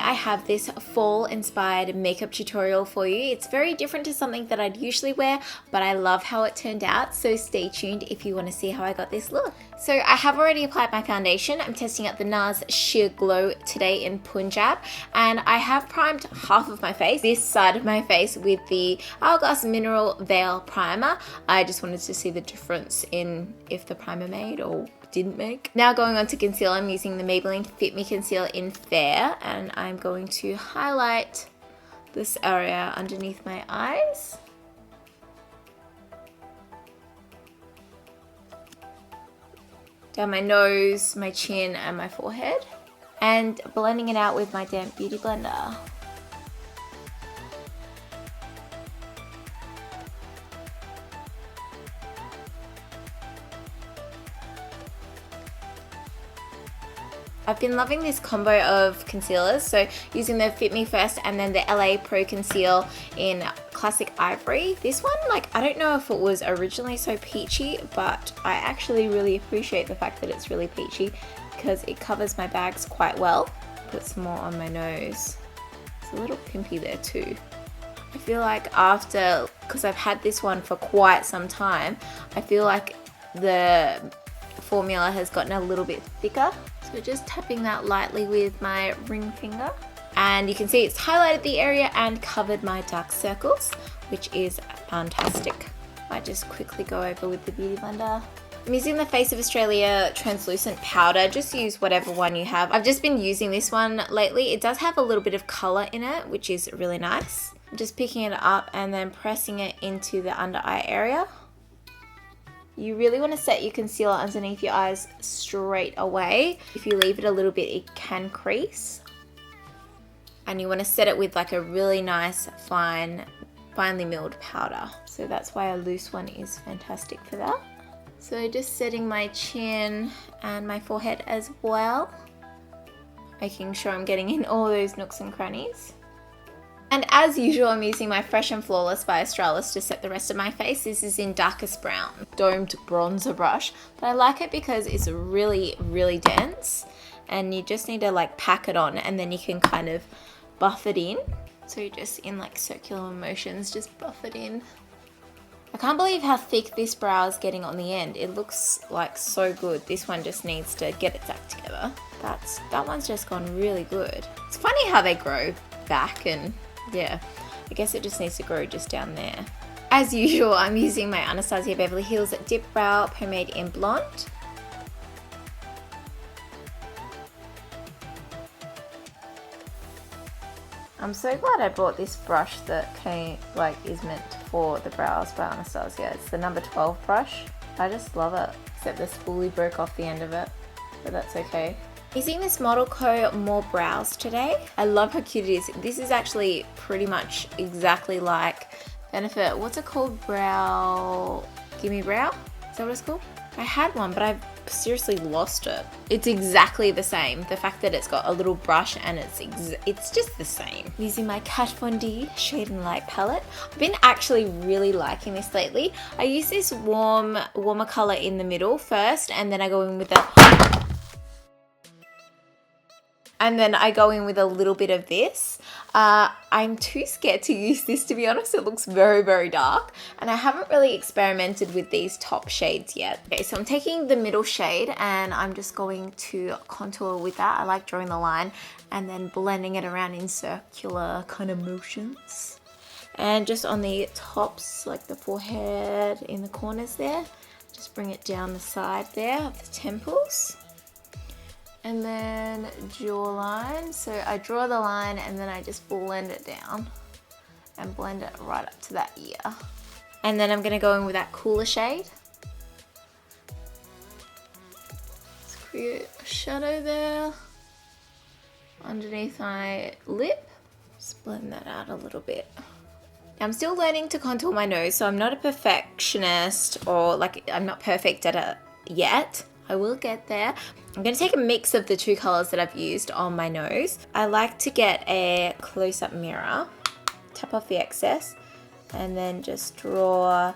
I have this fall inspired makeup tutorial for you. It's very different to something that I'd usually wear, but I love how it turned out, so stay tuned if you want to see how I got this look. So I have already applied my foundation. I'm testing out the NARS Sheer Glow today in Punjab, and I have primed half of my face, this side of my face, with the Hourglass Mineral Veil Primer. I just wanted to see the difference in if the primer made or didn't make. Now going on to concealer, I'm using the Maybelline Fit Me Concealer in Fair, and I'm going to highlight this area underneath my eyes. Down my nose, my chin, and my forehead. And blending it out with my damp beauty blender. I've been loving this combo of concealers, so using the Fit Me first and then the LA Pro Conceal in Classic Ivory. This one, like, I don't know if it was originally so peachy, but I actually really appreciate the fact that it's really peachy because it covers my bags quite well. Put some more on my nose. It's a little pimpy there too. I feel like after, because I've had this one for quite some time, I feel like the formula has gotten a little bit thicker. So just tapping that lightly with my ring finger. And you can see it's highlighted the area and covered my dark circles, which is fantastic. I just quickly go over with the Beauty Blender. I'm using the Face of Australia translucent powder. Just use whatever one you have. I've just been using this one lately. It does have a little bit of color in it, which is really nice. I'm just picking it up and then pressing it into the under eye area. You really want to set your concealer underneath your eyes straight away. If you leave it a little bit, it can crease. And you want to set it with like a really nice, finely milled powder. So that's why a loose one is fantastic for that. So just setting my chin and my forehead as well. Making sure I'm getting in all those nooks and crannies. And as usual, I'm using my Fresh and Flawless by Australis to set the rest of my face. This is in Darkest Brown, domed bronzer brush. But I like it because it's really, really dense. And you just need to like pack it on and then you can kind of buff it in. So just in like circular motions, just buff it in. I can't believe how thick this brow is getting on the end. It looks like so good. This one just needs to get its act together. That one's just gone really good. It's funny how they grow back, and yeah, I guess it just needs to grow just down there. As usual, I'm using my Anastasia Beverly Hills Dip Brow Pomade in Blonde. I'm so glad I bought this brush that is meant for the brows by Anastasia. It's the number 12 brush. I just love it, except the spoolie broke off the end of it, but that's okay. Using this Model Co More Brows today. I love how cute it is. This is actually pretty much exactly like Benefit. What's it called? Gimme Brow? Is that what it's called? I had one, but I've seriously lost it. It's exactly the same. The fact that it's got a little brush and it's just the same. I'm using my Kat Von D Shade and Light palette. I've been actually really liking this lately. I use this warmer color in the middle first, and then I go in with a little bit of this. I'm too scared to use this, to be honest. It looks very, very dark, and I haven't really experimented with these top shades yet. Okay, so I'm taking the middle shade and I'm just going to contour with that. I like drawing the line and then blending it around in circular kind of motions. And just on the tops, like the forehead, in the corners there, just bring it down the side there of the temples. And then jawline. So I draw the line and then I just blend it down and blend it right up to that ear. And then I'm going to go in with that cooler shade. Let's create a shadow there underneath my lip. Just blend that out a little bit. I'm still learning to contour my nose, so I'm not a perfectionist, or I'm not perfect at it yet. I will get there. I'm going to take a mix of the two colors that I've used on my nose. I like to get a close-up mirror, tap off the excess, and then just draw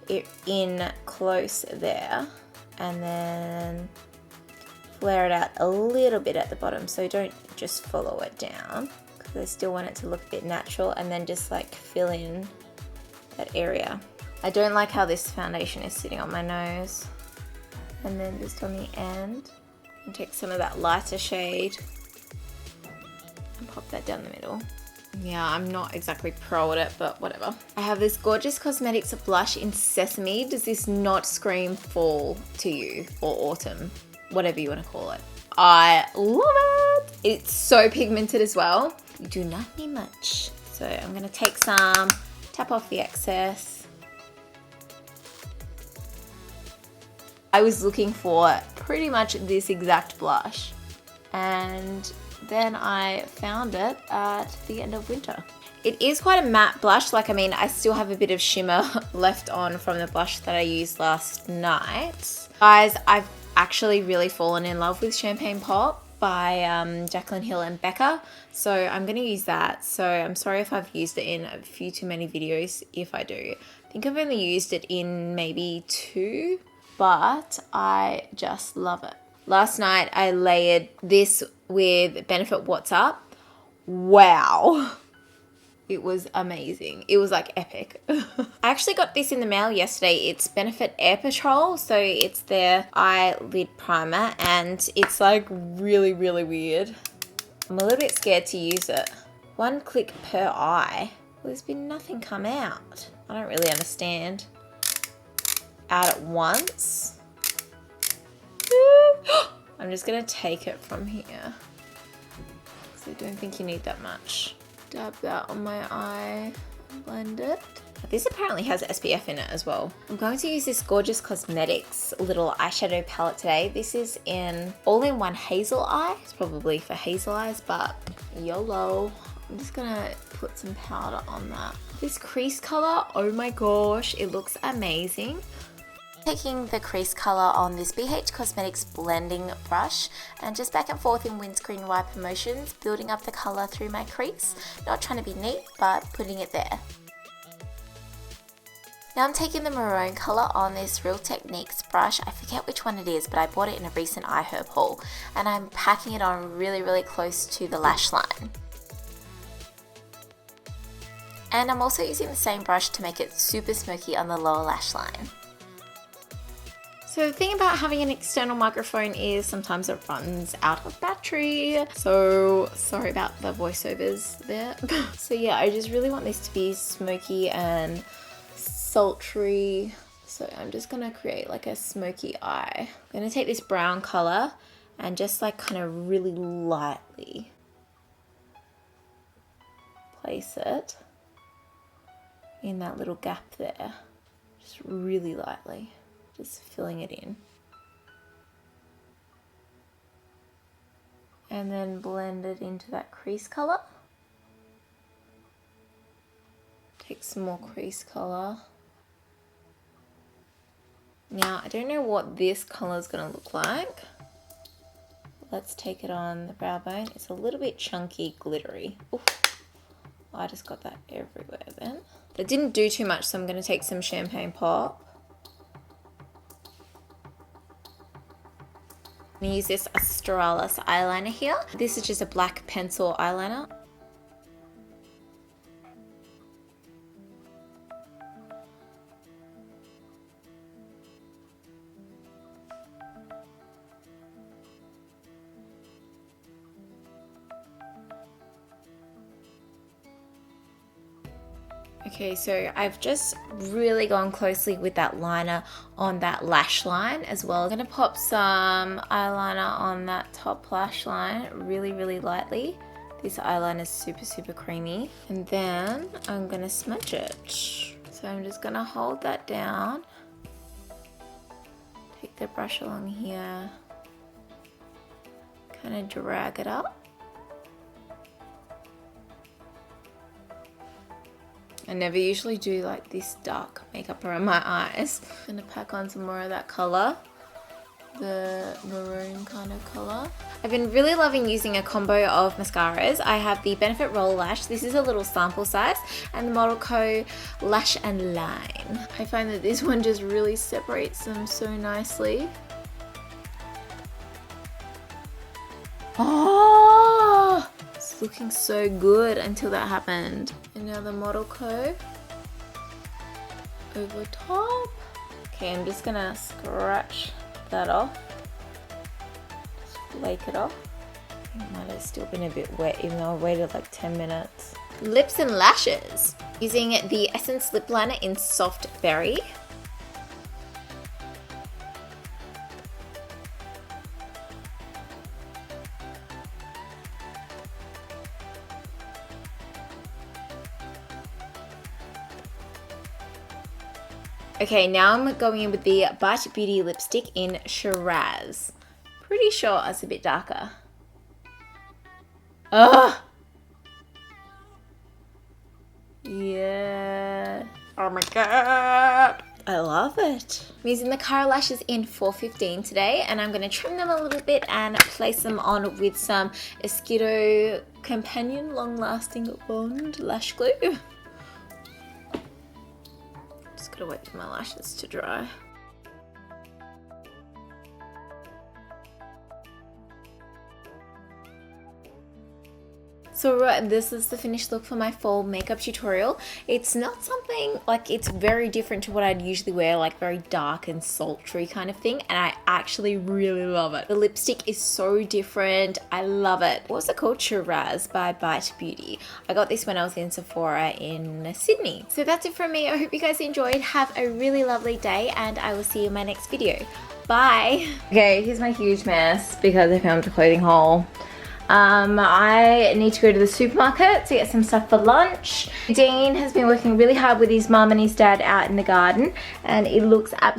it in close there, and then flare it out a little bit at the bottom, so don't just follow it down, because I still want it to look a bit natural, and then just like fill in that area. I don't like how this foundation is sitting on my nose. And then just on the end, and take some of that lighter shade and pop that down the middle. Yeah, I'm not exactly pro at it, but whatever. I have this Gorgeous Cosmetics blush in Sesame. Does this not scream fall to you, or autumn? Whatever you want to call it. I love it. It's so pigmented as well. You do not need much. So I'm going to take some, tap off the excess. I was looking for pretty much this exact blush, and then I found it at the end of winter. It is quite a matte blush. Like, I mean, I still have a bit of shimmer left on from the blush that I used last night. Guys, I've actually really fallen in love with Champagne Pop by Jaclyn Hill and Becca. So I'm going to use that. So I'm sorry if I've used it in a few too many videos. If I do, I think I've only used it in maybe 2, but I just love it. Last night I layered this with Benefit What's Up. Wow. It was amazing. It was like epic. I actually got this in the mail yesterday. It's Benefit Air Patrol. So it's their eyelid primer, and it's like really, really weird. I'm a little bit scared to use it. 1 click per eye. Well, there's been nothing come out. I don't really understand. Out at once. I'm just gonna take it from here, because I don't think you need that much. Dab that on my eye, blend it. This apparently has SPF in it as well. I'm going to use this Gorgeous Cosmetics little eyeshadow palette today. This is in all-in-one hazel eye. It's probably for hazel eyes, but YOLO. I'm just gonna put some powder on that. This crease color, oh my gosh, it looks amazing. Taking the crease color on this BH Cosmetics blending brush and just back and forth in windscreen wiper motions, building up the color through my crease. Not trying to be neat, but putting it there. Now I'm taking the maroon color on this Real Techniques brush. I forget which one it is, but I bought it in a recent iHerb haul, and I'm packing it on really, really close to the lash line. And I'm also using the same brush to make it super smoky on the lower lash line. So the thing about having an external microphone is sometimes it runs out of battery. So sorry about the voiceovers there. So yeah, I just really want this to be smoky and sultry. So I'm just gonna create like a smoky eye. I'm gonna take this brown color and just like kind of really lightly place it in that little gap there. Just really lightly. Just filling it in. And then blend it into that crease color. Take some more crease color. Now, I don't know what this color is going to look like. Let's take it on the brow bone. It's a little bit chunky, glittery. Oof. I just got that everywhere then. That didn't do too much, so I'm going to take some Champagne Pop. I'm going to use this Australis eyeliner here. This is just a black pencil eyeliner. Okay, so I've just really gone closely with that liner on that lash line as well. I'm going to pop some eyeliner on that top lash line really, really lightly. This eyeliner is super, super creamy. And then I'm going to smudge it. So I'm just going to hold that down. Take the brush along here. Kind of drag it up. I never usually do like this dark makeup around my eyes. I'm gonna pack on some more of that color, the maroon kind of color. I've been really loving using a combo of mascaras. I have the Benefit Roll Lash. This is a little sample size, and the Model Co Lash and Line. I find that this one just really separates them so nicely. Oh, it's looking so good until that happened. And now the Model Co. over top. Okay, I'm just gonna scratch that off. Just flake it off. It might have still been a bit wet even though I waited like 10 minutes. Lips and lashes. Using the Essence Lip Liner in Soft Berry. Okay, now I'm going in with the Bite Beauty lipstick in Shiraz. Pretty sure it's a bit darker. Ugh! Yeah. Oh my god. I love it. I'm using the Cara Lashes in 415 today, and I'm going to trim them a little bit and place them on with some Esquito Companion Long Lasting Bond Lash Glue. Just gotta wait for my lashes to dry. So this is the finished look for my fall makeup tutorial. It's not something, like, it's very different to what I'd usually wear, like very dark and sultry kind of thing, and I actually really love it. The lipstick is so different. I love it. What was it called? Shiraz by Bite Beauty. I got this when I was in Sephora in Sydney. So that's it from me. I hope you guys enjoyed. Have a really lovely day, and I will see you in my next video. Bye! Okay, here's my huge mess because I filmed a clothing haul. I need to go to the supermarket to get some stuff for lunch. Dean has been working really hard with his mum and his dad out in the garden, and it looks absolutely